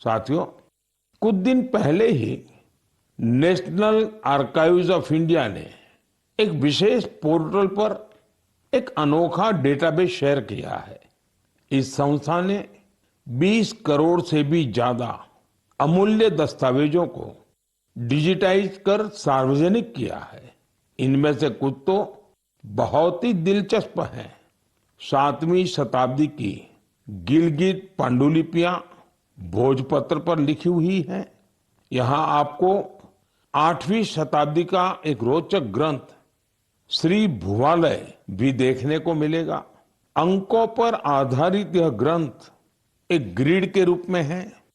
साथियों, कुछ दिन पहले ही नेशनल आर्काइव्स ऑफ इंडिया ने एक विशेष पोर्टल पर एक अनोखा डेटाबेस शेयर किया है। इस संस्था ने 20 करोड़ से भी ज्यादा अमूल्य दस्तावेजों को डिजिटाइज कर सार्वजनिक किया है। इनमें से कुछ तो बहुत ही दिलचस्प हैं। 7वीं शताब्दी की गिलगित पांडुलिपियां भोजपत्र पर लिखी हुई हैं। यहाँ आपको 8वीं शताब्दी का एक रोचक ग्रंथ श्री भुवालय भी देखने को मिलेगा। अंकों पर आधारित यह ग्रंथ एक ग्रिड के रूप में है।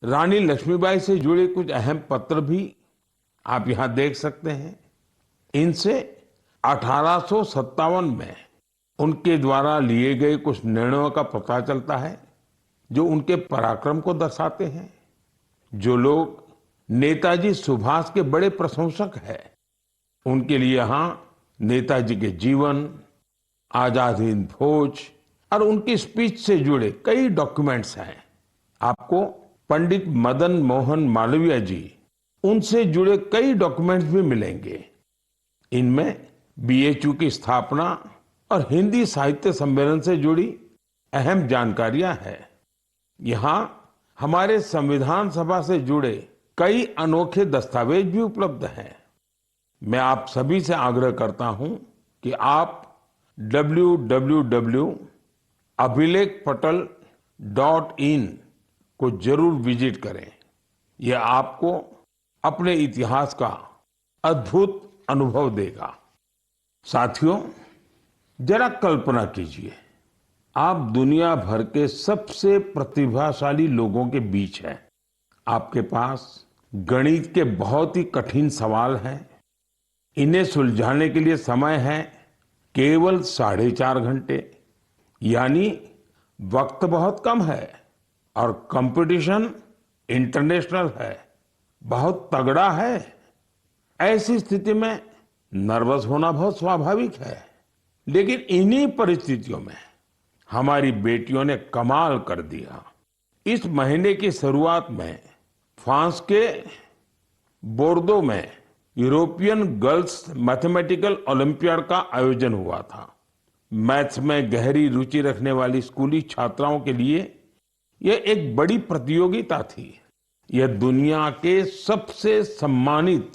रानी लक्ष्मीबाई से जुड़े कुछ अहम पत्र भी आप यहाँ देख सकते हैं। इनसे 1857 में उनके द्वारा लिए गए कुछ निर्णयों का पता चलता है जो उनके पराक्रम को दर्शाते हैं। जो लोग नेताजी सुभाष के बड़े प्रशंसक हैं, उनके लिए यहाँ नेताजी के जीवन, आजाद हिंद फौज और उनकी स्पीच से जुड़े कई डॉक्यूमेंट्स हैं। आपको पंडित मदन मोहन मालवीय जी, उनसे जुड़े कई डॉक्यूमेंट्स भी मिलेंगे। इनमें बीएचयू की स्थापना और हिंदी साहित्य सम्मेलन से जुड़ी अहम जानकारियां हैं। यहाँ हमारे संविधान सभा से जुड़े कई अनोखे दस्तावेज भी उपलब्ध हैं। मैं आप सभी से आग्रह करता हूं कि आप www.abhilekpatal.in को जरूर विजिट करें। यह आपको अपने इतिहास का अद्भुत अनुभव देगा। साथियों, जरा कल्पना कीजिए, आप दुनिया भर के सबसे प्रतिभाशाली लोगों के बीच हैं। आपके पास गणित के बहुत ही कठिन सवाल हैं। इन्हें सुलझाने के लिए समय है केवल 4.5 घंटे, यानी वक्त बहुत कम है और कंपटीशन इंटरनेशनल है, बहुत तगड़ा है। ऐसी स्थिति में नर्वस होना बहुत स्वाभाविक है। लेकिन इन्हीं परिस्थितियों में हमारी बेटियों ने कमाल कर दिया। इस महीने की शुरुआत में फ्रांस के बोर्दो में यूरोपियन गर्ल्स मैथमेटिकल ओलंपियाड का आयोजन हुआ था। मैथ्स में गहरी रुचि रखने वाली स्कूली छात्राओं के लिए यह एक बड़ी प्रतियोगिता थी। यह दुनिया के सबसे सम्मानित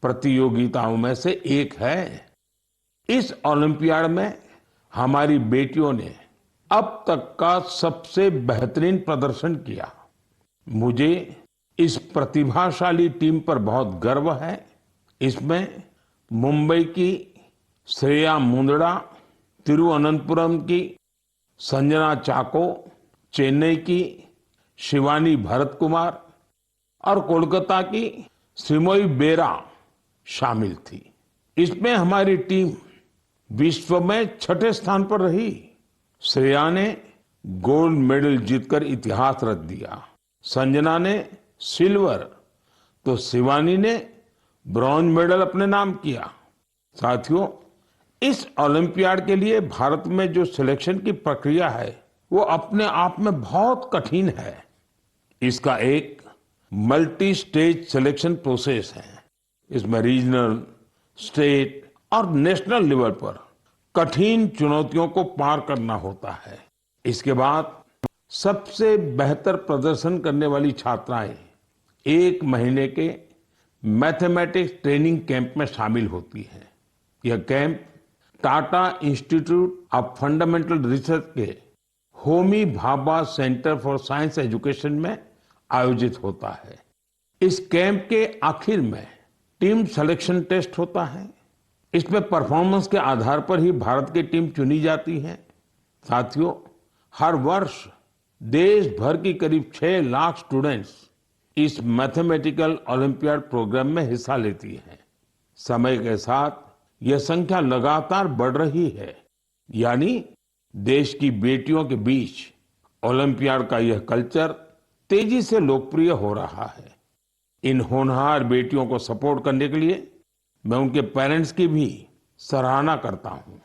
प्रतियोगिताओं में से एक है। इस ओलंपियाड में हमारी बेटियों ने अब तक का सबसे बेहतरीन प्रदर्शन किया। मुझे इस प्रतिभाशाली टीम पर बहुत गर्व है। इसमें मुंबई की श्रेया मुंदड़ा, तिरुवनंतपुरम की संजना चाको, चेन्नई की शिवानी भरत कुमार और कोलकाता की श्रीमोई बेरा शामिल थी। इसमें हमारी टीम विश्व में 6ठे स्थान पर रही। श्रेया ने गोल्ड मेडल जीतकर इतिहास रच दिया। संजना ने सिल्वर तो शिवानी ने ब्रॉन्ज मेडल अपने नाम किया। साथियों, इस ओलंपियाड के लिए भारत में जो सिलेक्शन की प्रक्रिया है वो अपने आप में बहुत कठिन है। इसका एक मल्टी स्टेज सिलेक्शन प्रोसेस है। इसमें रीजनल, स्टेट और नेशनल लेवल पर कठिन चुनौतियों को पार करना होता है। इसके बाद सबसे बेहतर प्रदर्शन करने वाली छात्राएं 1 महीने के मैथमेटिक्स ट्रेनिंग कैंप में शामिल होती हैं। यह camp Tata institute of fundamental research के Homi Bhabha centre for science education में आयोजित होता है। इस कैंप के आखिर में टीम सिलेक्शन टेस्ट होता है। इसमें परफॉर्मेंस के आधार पर ही भारत की टीम चुनी जाती है। साथियों, हर वर्ष देश भर की करीब 6 लाख स्टूडेंट्स इस मैथमेटिकल ओलंपियाड प्रोग्राम में हिस्सा लेती हैं। समय के साथ यह संख्या लगातार बढ़ रही है, यानी देश की बेटियों के बीच ओलंपियाड का यह कल्चर तेजी से लोकप्रिय हो रहा है। इन होनहार बेटियों को सपोर्ट करने के लिए मैं उनके पेरेंट्स की भी सराहना करता हूं।